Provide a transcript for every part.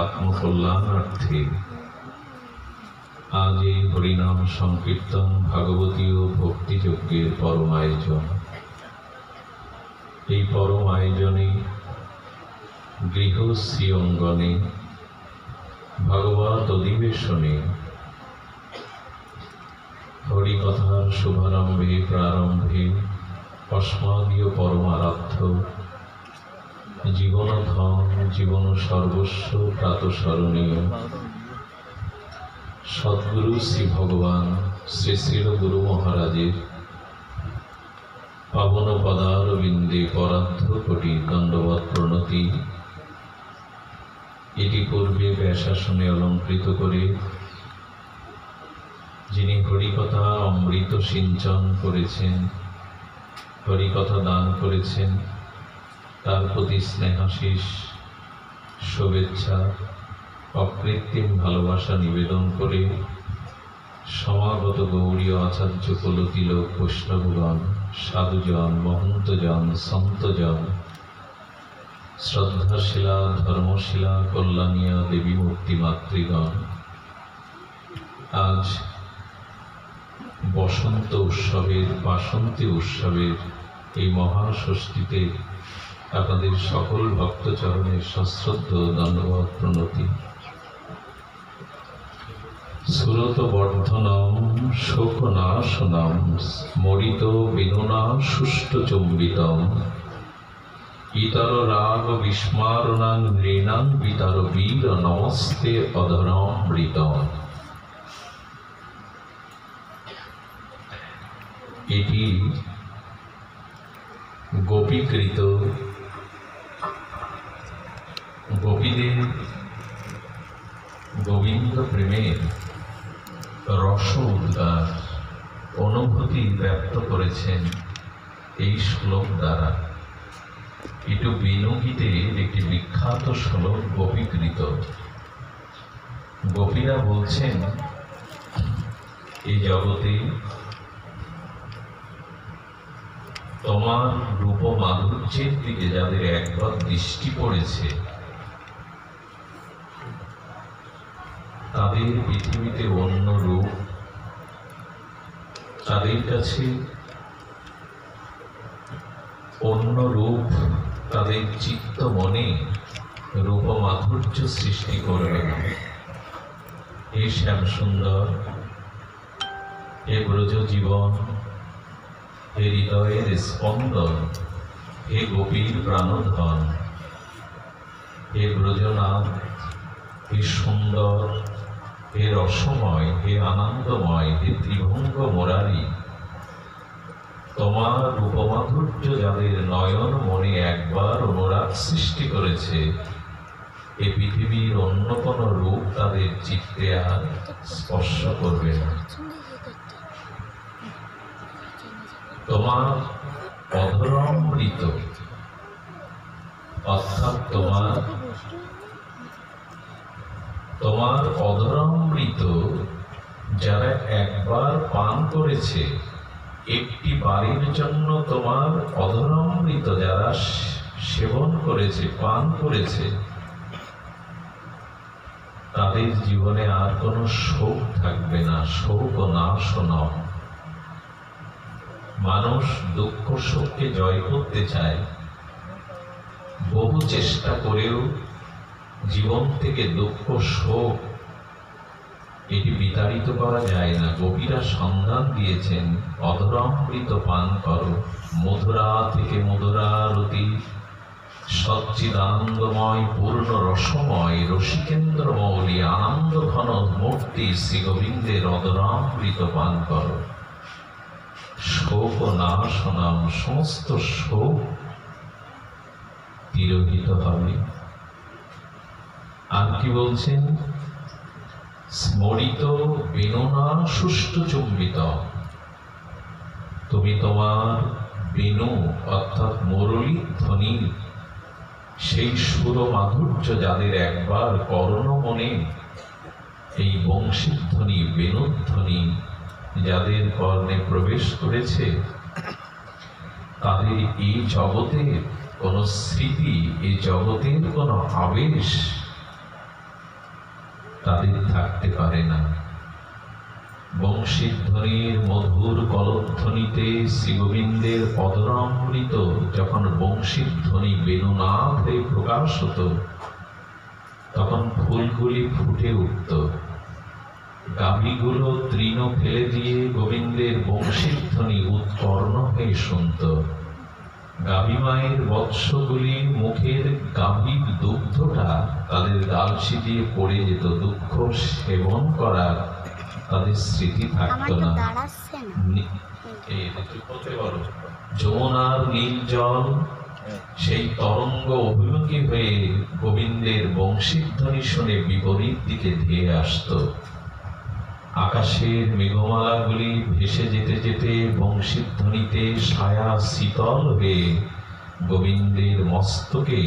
আত্মকল্যাণার্থে আজ এই হরিনাম সংকীর্তন ভাগবতী ও ভক্তিযজ্ঞের পরম আয়োজন। এই পরম আয়োজনে গৃহশ্রী অঙ্গনে ভাগবত অধিবেশনে হরিকথার শুভারম্ভে প্রারম্ভে অস্মাদীয় পরমারাধ্য জীবনধন জীবন সর্বস্ব প্রাতঃস্মরণীয় সদ্গুরু শ্রী ভগবান শ্রী শ্রী গুরু মহারাজের পাবন পদারবিন্দে পরার্ধ কোটি দণ্ডবৎ প্রণতি। এটি পূর্বে ব্যাসাসনে অলঙ্কৃত করে যিনি হরিকথা অমৃত সিঞ্চন করেছেন, হরিকথা দান করেছেন, তার প্রতি স্নেহাশিস শুভেচ্ছা অকৃত্রিম ভালোবাসা নিবেদন করে সমাগত গৌরীয় আচার্য কুলতিলক বৈষ্ণবগণ, সাধুজন, মহন্তজন, সন্তজন, শ্রদ্ধাশীলা ধর্মশীলা কল্যাণিয়া দেবী মূর্তি মাতৃগণ, আজ বসন্ত উৎসবের বাসন্তী উৎসবের এই মহাষষ্ঠীতে আপনাদের সকল ভক্তচরণের সশ্রদ্ধ দণ্ডবৎ প্রণতি। সুরত বর্ধনম শোকনাশনম মরিত বিনুনা সুষ্ট চম্বিতম ইতর রাগ বিস্মারণাং নৃণাং বিতর বীর নমস্তে অধরামৃতম। এটি গোপীকৃত গোপীদের গোবিন্দ প্রেমের রস উদ্গার অনুভূতি ব্যক্ত করেছেন এই শ্লোক দ্বারা। এটি বিনুগীতের একটি বিখ্যাত শ্লোক গোপীকৃত। গোপীরা বলছেন, এই জগতে তোমার রূপ মাধুর্যের দিকে যাদের একবার দৃষ্টি পড়েছে তাদের পৃথিবীতে অন্য রূপ, তাদের কাছে অন্য রূপ তাদের চিত্ত মনে রূপ মাধুর্য সৃষ্টি করবে না। হে শ্যাম সুন্দর, হে ব্রজ জীবন, হে হৃদয়ের স্পন্দন, হে গোপীর প্রাণধন, হে ব্রজনাথ, হে সুন্দর, হে রসময়, হে আনন্দময়, হে ত্রিভঙ্গ মুরারি, তোমার রূপমাধুর্য যাদের নয়ন মনে একবার অনুরাগ সৃষ্টি করেছে, এ পৃথিবীর অন্য কোনো রূপ তাদের চিত্তে আর স্পর্শ করবে না। তোমার অধরামৃত অর্থাৎ তোমার অধরামৃত যারা একবার পান করেছে, একটি বারের জন্য তোমার অধরামৃত যারা সেবন করেছে, পান করেছে, তাদের জীবনে আর কোনো শোক থাকবে না। শোক ও নাশনম। মানুষ দুঃখ শোককে জয় করতে চায়, বহু চেষ্টা করেও জীবন থেকে দুঃখ শোক এটি বিতাড়িত করা যায় না। গোপীরা সন্ধান দিয়েছেন, অধরামৃত পান করো, মধুরা থেকে মধুরারতি, সচ্চিদানন্দময় পূর্ণ রসময় রসিকেন্দ্র মৌলি আনন্দ ঘন মূর্তি শ্রী গোবিন্দের অধরামৃত পান করো। শোক ও নাশনাম, সমস্ত শোক তিরোহিত হবে। আর কি বলছেন? স্মরিত বেনুনা সুষ্ট চুম্বিত। তুমি তোমার বেনু অর্থাৎ মুরলী ধ্বনি, সেই সুর মাধুর্য যাদের একবার করণ মনে এই বংশীধ্বনি বেণুধ্বনি যাদের কর্ণে প্রবেশ করেছে, তাদের এই জগতের কোনো স্মৃতি, এই জগতের কোনো আবেশ তাদের থাকতে পারে না। বংশীধ্বনির মধুর কলধ্বনিতে শ্রীগোবিন্দের পদরামৃত যখন বংশীধ্বনি বেণুনাদ হয়ে প্রকাশ হতো, তখন ফুলগুলি ফুটে উঠত। গাভীগুলো তৃণ ফেলে দিয়ে গোবিন্দের বংশীধ্বনি উৎকর্ণ হয়ে শুনত। গাভী মায়ের বৎসগুলি মুখের গাভীর দুগ্ধটা তাদের গালসি দিয়ে পড়ে যেত। দুঃখ সেবন করার তাদের স্মৃতি থাকত না। যমুনার নীল জল সেই তরঙ্গ অভিমুখী হয়ে গোবিন্দের বংশীধ্বনি শুনে বিপরীত দিকে ধেয়ে আসত। আকাশের মেঘমালাগুলি ভেসে যেতে যেতে বংশীধ্বনিতে ছায়া শীতল হয়ে গোবিন্দের মস্তকে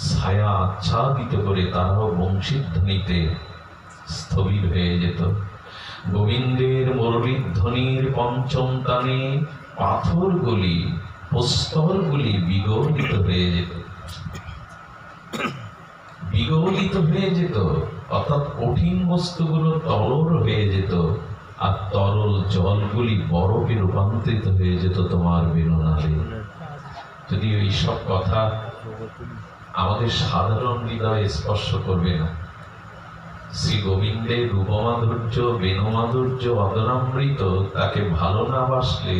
ছায়া আচ্ছাদিত করে তারাও বংশীধ্বনিতে স্থবির হয়ে যেত। গোবিন্দের মুরলীধ্বনির পঞ্চম তানে পাথরগুলি, প্রস্তরগুলি বিগলিত হয়ে যেত, বিগলিত হয়ে যেত, অর্থাৎ কঠিন বস্তুগুলো তরল হয়ে যেত, আর তরল জলগুলি বরফে রূপান্তরিত হয়ে যেত তোমার বেণুনাদে। যদি এইসব কথা আমাদের সাধারণ হৃদয়ে স্পর্শ করবে না, শ্রী গোবিন্দের রূপমাধুর্য, বেণুমাধুর্য অদরামৃত তাকে ভালো না বাসলে,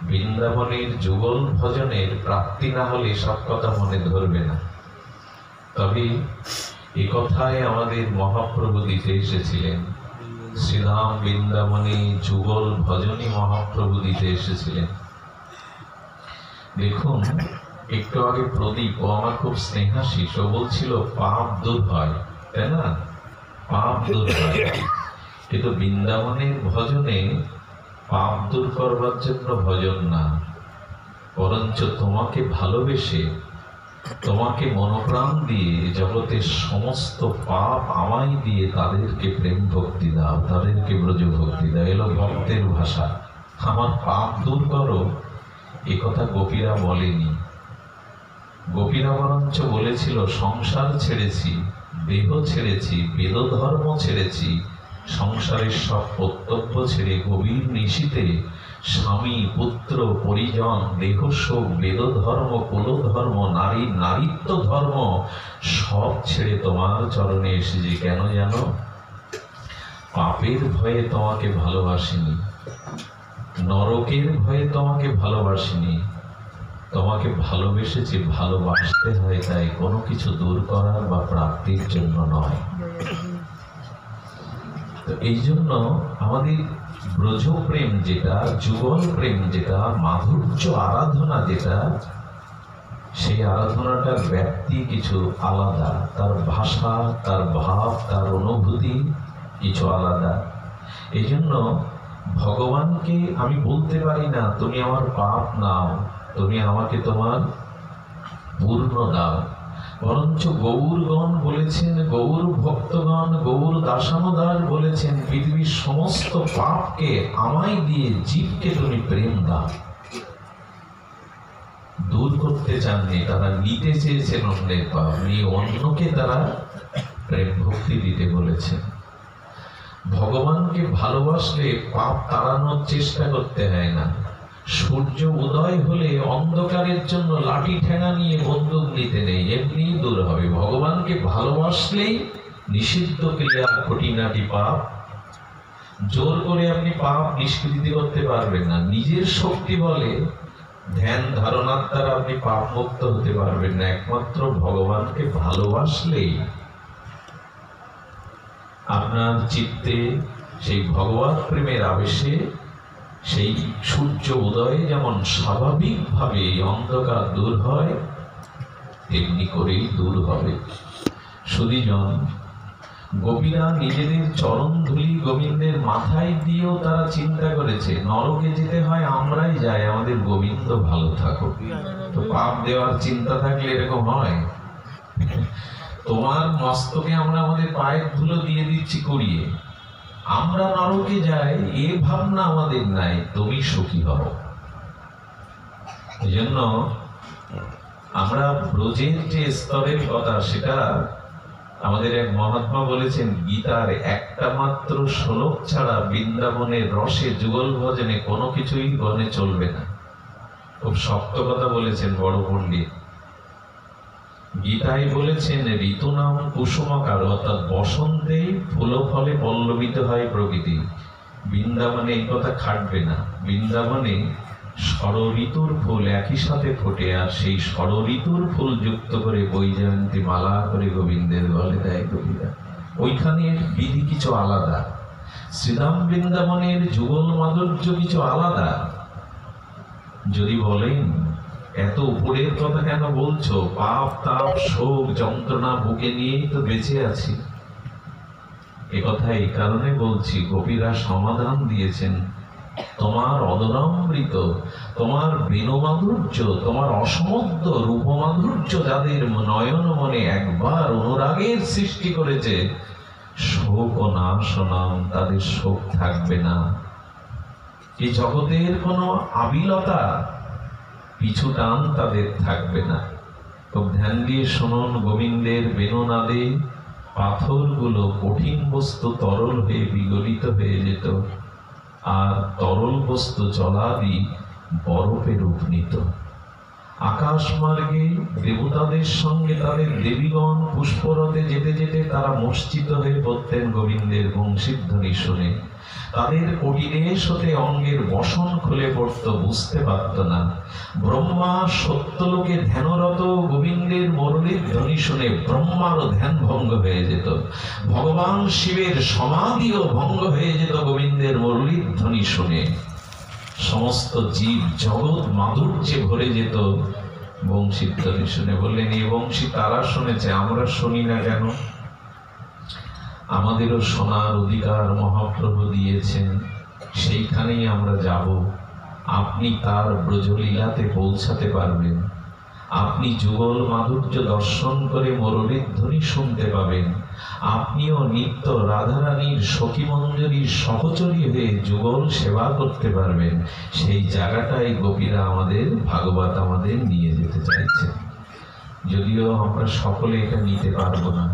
বৃন্দাবনের যুগল ভজনের প্রাপ্তি না হলে সব কথা মনে ধরবে না। তবে এ কথায় আমাদের মহাপ্রভু দিতে এসেছিলেন। শ্রীধাম বৃন্দাবনে যুগল ভজনী মহাপ্রভু দিতে এসেছিলেন। দেখুন, একটু আগে প্রদীপ, ও আমার খুব স্নেহাশিস, ও বলছিল পাপ দূর হয়, তাই না? পাপ দূর হয়। কিন্তু বৃন্দাবনের ভজনে পাপ দূর করবার জন্য ভজন না, বরঞ্চ তোমাকে ভালোবেসে, তোমাকে মনোপ্রাণ দিয়ে, জগতের সমস্ত পাপ আমায় দিয়ে তাদেরকে প্রেম ভক্তি দাও, তাদেরকে ব্রজ ভক্তি দাও। এলো ভক্তের ভাষা। আমার পাপ দূর করো, এ কথা গোপীরা বলেনি। গোপীরা বরঞ্চ বলেছিল সংসার ছেড়েছি, দেহ ছেড়েছি, বেদ ধর্ম ছেড়েছি, সংসারের সব কর্তব্য ছেড়ে গভীর নিশীতে স্বামী, পুত্র, পরিজন, দেহশোক, বেদ ধর্ম, কুল ধর্ম, নারী, নারীত্ব ধর্ম সব ছেড়ে তোমার চরণে এসেছি। কেন জানো? পাপের ভয়ে তোমাকে ভালোবাসিনি, নরকের ভয়ে তোমাকে ভালোবাসিনি, তোমাকে ভালোবেসেছি ভালোবাসতে হয়, তাই কোনো কিছু দূর করার বা প্রাপ্তির জন্য নয়। তো এই জন্য আমাদের ব্রজ প্রেম যেটা, যুগল প্রেম যেটা, মাধুর্য আরাধনা যেটা, সেই আরাধনাটার ব্যাপ্তি কিছু আলাদা, তার ভাষা, তার ভাব, তার অনুভূতি কিছু আলাদা। এই জন্য ভগবানকে আমি বলতে পারি না তুমি আমার পাপ নাও, তুমি আমাকে তোমার পূর্ণ দাও, বরঞ্চ গৌরগণ বলেছেন, গৌর ভক্তগণ, গৌর দাসানুদার বলেছেন, পৃথিবীর সমস্ত পাপকে আমায় দিয়ে জীবকে তুমি প্রেম দাও। দূর করতে চাননি, তারা নিতে চেয়েছেন অন্যের পাপ, নিয়ে অন্যকে তারা প্রেম ভক্তি দিতে বলেছেন। ভগবানকে ভালোবাসলে পাপ তাড়ানোর চেষ্টা করতে হয় না। সূর্য উদয় হলে অন্ধকারের জন্য লাঠি ঠেঙা নিয়ে বন্দুক নিতে নেই, এমনি দূর হবে। ভগবানকে ভালোবাসলেই নিষিদ্ধ ক্রিয়া, খুঁটিনাটি পাপ, জোর করে আপনি পাপ নিষ্কৃতি করতে পারবেন না। নিজের শক্তি বলে, ধ্যান ধারণার দ্বারা আপনি পাপ মুক্ত হতে পারবেন না। একমাত্র ভগবানকে ভালোবাসলেই আপনার চিত্তে সেই ভগবত প্রেমের আবেশে সেই সূর্য উদয়ে যেমন স্বাভাবিকভাবে অন্ধকার দূর হয়, তেমনি করেই দূর হবে। সুধীজন, গোপীরা নিজেদের চরণ ধুলি গোবিন্দের মাথায় দিয়েও তারা চিন্তা করেছে নরকে যেতে হয় আমরাই যাই, আমাদের গোবিন্দ ভালো থাকুক। তো পাপ দেওয়ার চিন্তা থাকলে এরকম হয়? তোমার মস্তকে আমরা আমাদের পায়ের ধুলো দিয়ে দিচ্ছি করিয়ে, আমরা নরকে যাই, এ ভাবনা আমাদের নাই, তুমি সুখী হও। এই জন্য আমরা ব্রজের যে স্তরের কথা, সেটা আমাদের এক মহাত্মা বলেছেন, গীতার একটা মাত্র শ্লোক ছাড়া বৃন্দাবনের রসে যুগল ভজনে কোনো কিছুই গণে চলবে না। খুব শক্ত কথা বলেছেন বড় পণ্ডিত। গীতায় বলেছেন, ঋতু নাম কুসুমকার, অর্থাৎ বসন্তে ফুল ফলে পল্লবিত হয় প্রকৃতি। বৃন্দাবনে এই কথা খাটবে না। বৃন্দাবনে ষড় ঋতুর ফুল একই সাথে ফোটে, আর সেই ষড় ঋতুর ফুল যুক্ত করে বৈজয়ন্তী মালা করে গোবিন্দের গলে দেয় কবিরা। ওইখানের বিধি কিছু আলাদা, শ্রীধাম বৃন্দাবনের যুগল মাধুর্য কিছু আলাদা। যদি বলেন এত উপরের কথা কেন বলছো, পাপ তাপ শোক যন্ত্রণা বুকে নিয়েই তো বেঁচে আছি। একথা এই কারণে বলছি, গোপীরা সমাধান দিয়েছেন, তোমার অদরামৃত, তোমার বেণুমাধুর্য, তোমার অসমদ্য রূপমাধুর্য যাদের নয়ন মনে একবার অনুরাগের সৃষ্টি করেছে, শোক ও নাশ নাম তাদের শোক থাকবে না। এই জগতের কোনো আবিলতা পিছু টান তাদের থাকবে না। খুব ধ্যান দিয়ে শুনুন, গোবিন্দের বেণুনাদে পাথরগুলো কঠিন বস্তু তরল হয়ে বিগলিত হয়ে যেত, আর তরল বস্তু জলাদি বরফে রূপ নিত। আকাশ মার্গে দেবতাদের সঙ্গে তাদের দেবীগণ পুষ্পরথে যেতে যেতে তারা মূর্ছিত হয়ে পড়তেন গোবিন্দের বংশীধ্বনি শুনে। তাদের কটিদেশ হতে অঙ্গের বসন খুলে পড়ত, বুঝতে পারত না। ব্রহ্মা সত্যলোকে ধ্যানরত গোবিন্দের মুরলীর ধ্বনি শুনে ব্রহ্মারও ধ্যান ভঙ্গ হয়ে যেত। ভগবান শিবের সমাধিও ভঙ্গ হয়ে যেত গোবিন্দের মুরলীর ধ্বনি শুনে। সমস্ত জীব জগৎ মাধুর্যে ভরে যেত বংশীর ধ্বনি শুনে। বললেন, এই বংশী তারা শুনেছে, আমরা শুনি না কেন? আমাদেরও শোনার অধিকার মহাপ্রভু দিয়েছেন, সেইখানেই আমরা যাব। আপনি তার ব্রজলীলাতে পৌঁছাতে পারবেন। আপনি যুগল মাধুর্য দর্শন করে মুরলীর ধ্বনি শুনতে পাবেন। আপনিও নিত্য রাধারানীর সখী মঞ্জরীর সহচরী হয়ে যুগল সেবা করতে পারবেন। সেই জায়গাটাই গোপীরা আমাদের, ভাগবত আমাদের নিয়ে যেতে চাইছেন। যদিও আমরা সকলে এটা নিতে পারবো না।